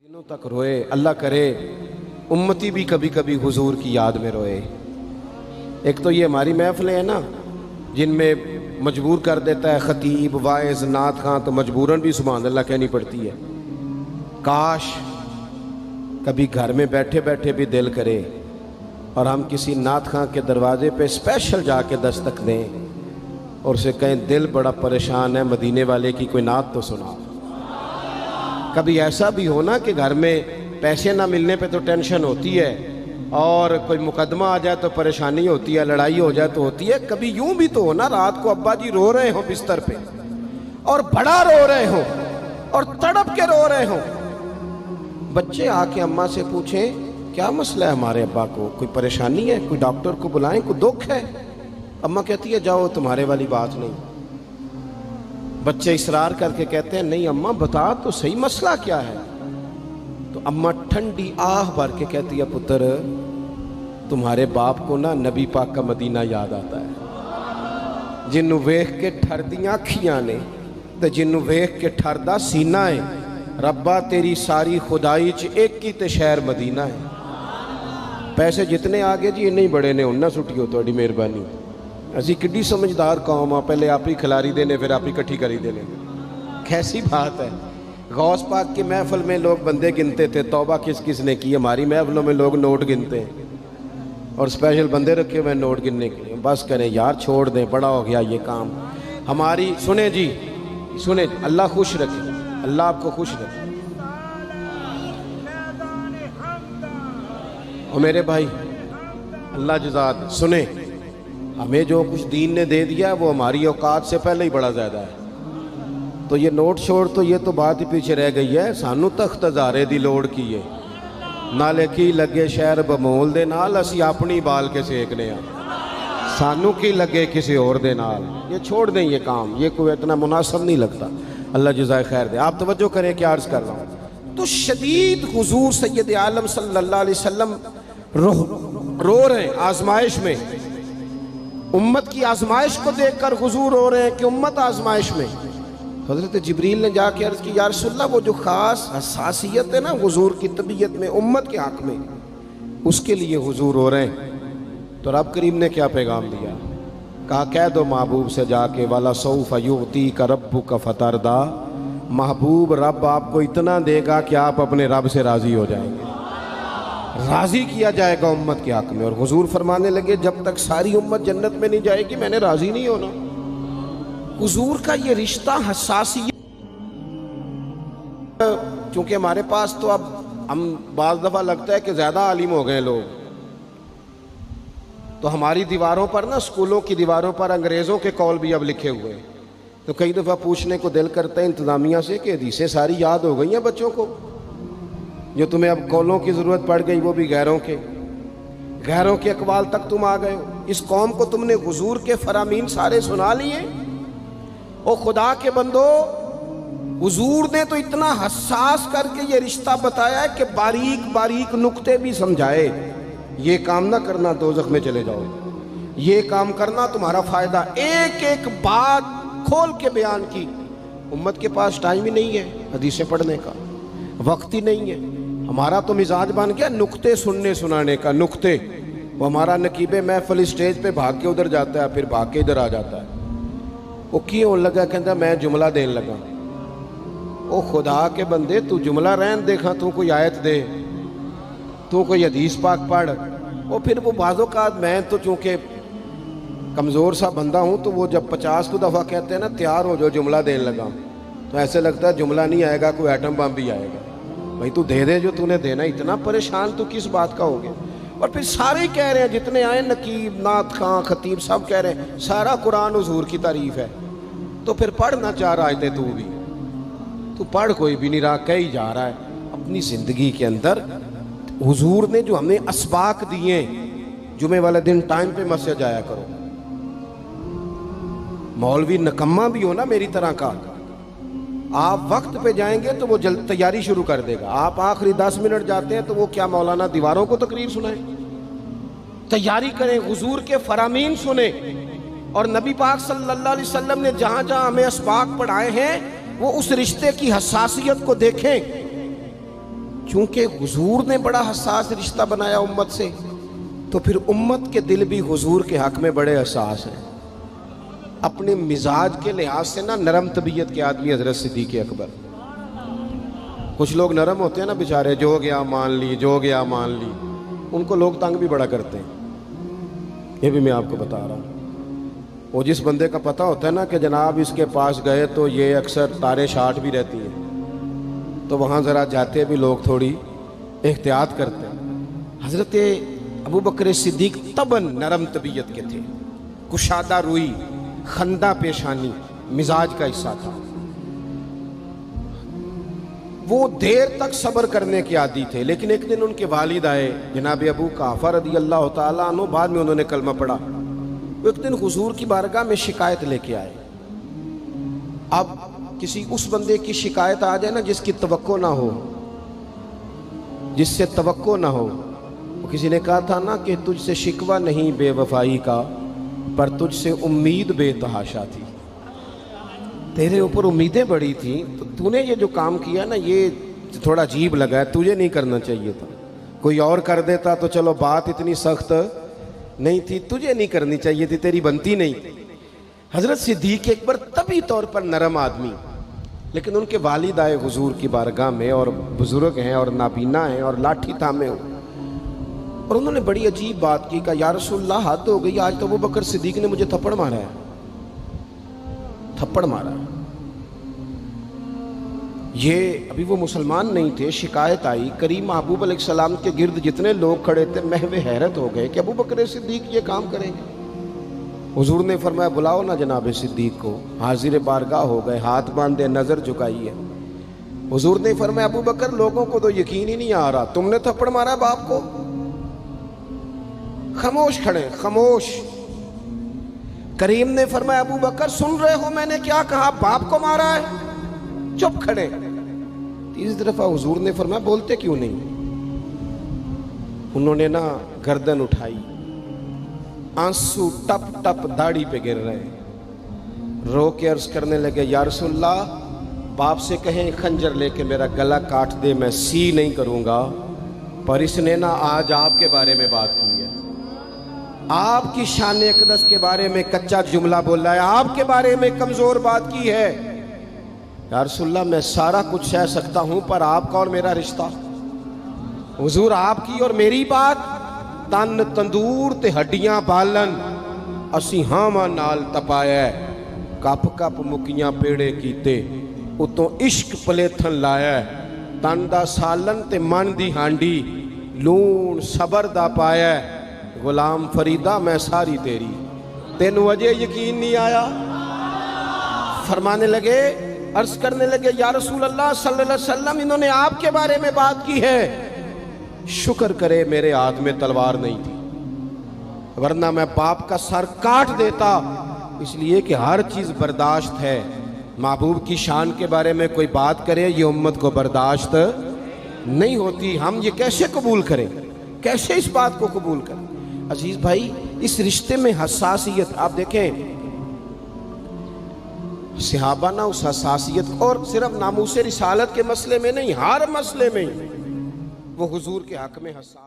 दिनों तक रोए। अल्लाह करे उम्मती भी कभी कभी हुजूर की याद में रोए। एक तो ये हमारी महफिलें हैं ना जिनमें मजबूर कर देता है ख़तीब वाइज़ नात खां, तो मजबूरन भी सुभान अल्लाह कहनी पड़ती है। काश कभी घर में बैठे बैठे भी दिल करे और हम किसी नात खां के दरवाजे पे स्पेशल जाके दस्तक दें और उसे कहें दिल बड़ा परेशान है, मदीने वाले की कोई नात तो सुना। कभी ऐसा भी हो ना कि घर में पैसे ना मिलने पे तो टेंशन होती है और कोई मुकदमा आ जाए तो परेशानी होती है, लड़ाई हो जाए तो होती है। कभी यूं भी तो हो ना रात को अब्बा जी रो रहे हो बिस्तर पे और बड़ा रो रहे हो और तड़प के रो रहे हो, बच्चे आके अम्मा से पूछें क्या मसला है हमारे अब्बा को, कोई परेशानी है, कोई डॉक्टर को बुलाएं, कोई दुख है। अम्मा कहती है जाओ तुम्हारे वाली बात नहीं। बच्चे इसरार करके कहते हैं नहीं अम्मा बता तो सही मसला क्या है। तो अम्मा ठंडी आह भर के कहती है पुत्र तुम्हारे बाप को ना नबी पाक का मदीना याद आता है, जिन्नू वेख के ठरदियां अखियां ने ते जिन्नू वेख के ठरदा सीना है। रब्बा तेरी सारी खुदाई च एक ही ते शहर मदीना है। पैसे जितने आगे जी इन्ने ही बड़े ने उन्ना सुटियो तुहाडी मेहरबानी। असी किड्डी समझदार कौम आ, पहले आप ही खिलारी देने फिर आप ही इकट्ठी करी देने। कैसी बात है। गौस पाक की महफिल में लोग बंदे गिनते थे, तौबा किस किस ने की। हमारी महफिलों में लोग नोट गिनते हैं और स्पेशल बंदे रखे हुए नोट गिनने के लिए। बस करें यार छोड़ दें, बड़ा हो गया ये काम हमारी। सुने जी सुने, अल्लाह खुश रखे, अल्लाह आपको खुश रखे। और मेरे भाई अल्लाह जज़ात सुने, हमें जो कुछ दीन ने दे दिया वो हमारी औकात से पहले ही बड़ा ज़्यादा है। तो ये नोट छोड़ तो ये तो बात ही पीछे रह गई है। सानू तख्त हज़ारे दी लोड़ की है, नाले की लगे शहर बमोल दे नाल असी अपनी बाल के सेकने आ, सानू की लगे किसी और दे नाल। ये छोड़ दें ये काम, ये कोई इतना मुनासिब नहीं लगता। अल्लाह जज़ाए खैर दे। आप तवज्जो करें क्या अर्ज़ कर रहा हूँ। तो शदीद हुजूर सैयद आलम सल्लल्लाहु अलैहि वसल्लम रो रहे हैं आजमाइश में। उम्मत की आजमाइश को देखकर हुजूर रो रहे हैं कि उम्मत आजमाइश में। हज़रत जिब्रील ने जाके अर्ज़ की या रसूलल्लाह वो जो ख़ास हसासियत है ना हुजूर की तबीयत में उम्मत के हक़ में, उसके लिए हुजूर रो रहे हैं। तो रब करीम ने क्या पैगाम दिया, कहा कह दो महबूब से जाके वाला सौफ युती का रब्बु का फतरदा, महबूब रब आपको इतना देगा कि आप अपने रब से राज़ी हो जाएंगे, राज़ी किया जाएगा उम्मत के हक़ में। और हुजूर फरमाने लगे जब तक सारी उम्मत जन्नत में नहीं जाएगी मैंने राज़ी नहीं होना। हुजूर का ये रिश्ता हसासियत, चूँकि हमारे पास तो अब हम बाज़ दफ़ा लगता है कि ज़्यादा आलिम हो गए लोग, तो हमारी दीवारों पर ना स्कूलों की दीवारों पर अंग्रेज़ों के कौल भी अब लिखे हुए हैं। तो कई दफ़ा पूछने को दिल करता है इंतज़ामिया से कि हदीसें सारी याद हो गई हैं बच्चों को, जो तुम्हें अब कौलों की ज़रूरत पड़ गई वो भी गैरों के अकवाल तक तुम आ गए हो। इस कौम को तुमने हुजूर के फरामीन सारे सुना लिए। ओ खुदा के बंदो, हुजूर ने तो इतना हसास करके ये रिश्ता बताया है कि बारीक बारीक नुक्ते भी समझाए। ये काम ना करना दोज़ख में चले जाओ, ये काम करना तुम्हारा फ़ायदा। एक एक बात खोल के बयान की। उम्मत के पास टाइम ही नहीं है हदीसें पढ़ने का, वक्त ही नहीं है। हमारा तो मिजाज बन गया नुक्ते सुनने सुनाने का। नुक्ते वो हमारा नकीबे महफिल स्टेज पे भाग के उधर जाता है, फिर भाग के इधर आ जाता है। वो क्यों लगा, कहता मैं जुमला देने लगा। ओ खुदा के बंदे तू जुमला रहन देखा, तू कोई आयत दे, तू कोई हदीस पाक पढ़। वो फिर वो बाज़ों का मैं तो चूँकि कमज़ोर सा बंदा हूँ, तो वो जब 50 को दफ़ा कहते हैं ना तैयार हो जो जुमला देने लगा, तो ऐसे लगता है जुमला नहीं आएगा कोई एटम बम भी आएगा। भाई तू दे दे जो तूने देना, इतना परेशान तू किस बात का हो गया। और फिर सारे कह रहे हैं जितने आए, नकीब नात खां खतीब सब कह रहे हैं सारा कुरान हुजूर की तारीफ है। तो फिर पढ़ना चाह रहा है तू भी, तू पढ़, कोई भी नहीं रहा, कही जा रहा है अपनी ज़िंदगी के अंदर। हुजूर ने जो हमें असबाक दिए, जुमे वाले दिन टाइम पे मस्जिद जाया करो। मौलवी नकम्मा भी हो ना मेरी तरह का, आप वक्त पे जाएंगे तो वो जल्द तैयारी शुरू कर देगा। आप आखिरी 10 मिनट जाते हैं तो वो क्या मौलाना दीवारों को तकरीर सुनाए। तैयारी करें, हुजूर के फरामीन सुने। और नबी पाक सल्लल्लाहु अलैहि वसल्लम ने जहाँ जहाँ हमें असबाक पढ़ाए हैं वो उस रिश्ते की हसासियत को देखें। چونکہ حضور نے بڑا حساس رشتہ بنایا امت سے، تو پھر امت کے دل بھی حضور کے حق میں بڑے حساس ہیں۔ اپنے مزاج کے لحاظ سے نا نرم طبیعت کے آدمی حضرت صدیق اکبر۔ کچھ لوگ نرم ہوتے ہیں نا بیچارے، جو گیا مان لی، جو گیا مان لی، ان کو لوگ تنگ بھی بڑا کرتے ہیں۔ یہ بھی میں آپ کو بتا رہا ہوں۔ وہ جس بندے کا پتہ ہوتا ہے نا کہ جناب اس کے پاس گئے تو یہ اکثر تارے شاٹ بھی رہتی ہیں، تو وہاں ذرا جاتے بھی لوگ تھوڑی احتیاط کرتے ہیں۔ حضرت ابو بکر صدیق طبعاً نرم طبیعت کے تھے، کشادہ روئی، خندہ پیشانی مزاج کا حصہ تھا۔ وہ دیر تک صبر کرنے کے عادی تھے، لیکن ایک دن ان کے والد آئے جناب ابو قحافہ رضی اللہ تعالیٰ عنہ، بعد میں انہوں نے کلمہ پڑھا۔ وہ ایک دن حضور کی بارگاہ میں شکایت لے کے آئے۔ اب کسی اس بندے کی شکایت آ جائے نا جس کی توقع نہ ہو، جس سے توقع نہ ہو۔ کسی نے کہا تھا نا کہ تجھ سے شکوہ نہیں بے وفائی کا، پر تجھ سے امید بے تحاشا تھی۔ تیرے اوپر امیدیں بڑی تھیں، تو تو نے یہ جو کام کیا نا یہ تھوڑا عجیب لگا ہے، تجھے نہیں کرنا چاہیے تھا۔ کوئی اور کر دیتا تو چلو بات اتنی سخت نہیں تھی، تجھے نہیں کرنی چاہیے تھی، تیری بنتی نہیں تھی۔ حضرت صدیق اکبر طبی طور پر نرم آدمی، لیکن ان کے والد آئے حضور کی بارگاہ میں، اور بزرگ ہیں اور نابینا ہیں اور لاٹھی تھامے ہو، اور انہوں نے بڑی عجیب بات کی، کہا یا رسول اللہ حد ہو گئی، آج تو ابو بکر صدیق نے مجھے تھپڑ مارا ہے، تھپڑ مارا ہے۔ یہ ابھی وہ مسلمان نہیں تھے، شکایت آئی، کریم محبوب علیہ السلام کے گرد جتنے لوگ کھڑے تھے محو حیرت ہو گئے کہ ابو بکر صدیق یہ کام کریں گے۔ حضور نے فرمایا بلاؤ نا جناب صدیق کو، حاضر بارگاہ ہو گئے، ہاتھ باندھے، نظر جھکائی ہے۔ حضور نے فرمایا ابو بکر لوگوں کو تو یقین ہی نہیں آ رہا، تم نے تھپڑ مارا باپ کو؟ خاموش کھڑے، خاموش۔ کریم نے فرمایا ابو بکر سن رہے ہو میں نے کیا کہا، باپ کو مارا ہے؟ چپ کھڑے۔ تیسری دفعہ حضور نے فرمایا بولتے کیوں نہیں؟ انہوں نے نا گردن اٹھائی، آنسو ٹپ ٹپ داڑھی پہ گر رہے، رو کے عرض کرنے لگے یا رسول اللہ باپ سے کہیں خنجر لے کے میرا گلا کاٹ دے، میں سی نہیں کروں گا، پر اس نے نا آج آپ کے بارے میں بات کی ہے، آپ کی شان اقدس کے بارے میں کچا جملہ بولا ہے، آپ کے بارے میں کمزور بات کی ہے۔ یا رسول اللہ میں سارا کچھ سہ سکتا ہوں، پر آپ کا اور میرا رشتہ، حضور آپ کی اور میری بات، تن تندور تے ہڈیاں بالن، اسی ہاواں نال تپایا، کپ کپ مکیاں پیڑے کیتے، اتوں عشق پلیتھن لایا، تن دا سالن تے من دی ہانڈی، لون صبر دا پایا، غلام فریدہ میں ساری تیری، تینوں وجہ یقین نہیں آیا؟ فرمانے لگے، عرض کرنے لگے یا رسول اللہ صلی اللہ علیہ وسلم انہوں نے آپ کے بارے میں بات کی ہے، شکر کرے میرے ہاتھ میں تلوار نہیں تھی، ورنہ میں باپ کا سر کاٹ دیتا، اس لیے کہ ہر چیز برداشت ہے، محبوب کی شان کے بارے میں کوئی بات کرے یہ امت کو برداشت نہیں ہوتی، ہم یہ کیسے قبول کریں، کیسے اس بات کو قبول کریں؟ عزیز بھائی اس رشتے میں حساسیت، آپ دیکھیں صحابہ نا اس حساسیت، اور صرف ناموس رسالت کے مسئلے میں نہیں، ہر مسئلے میں وہ حضور کے حق میں حساس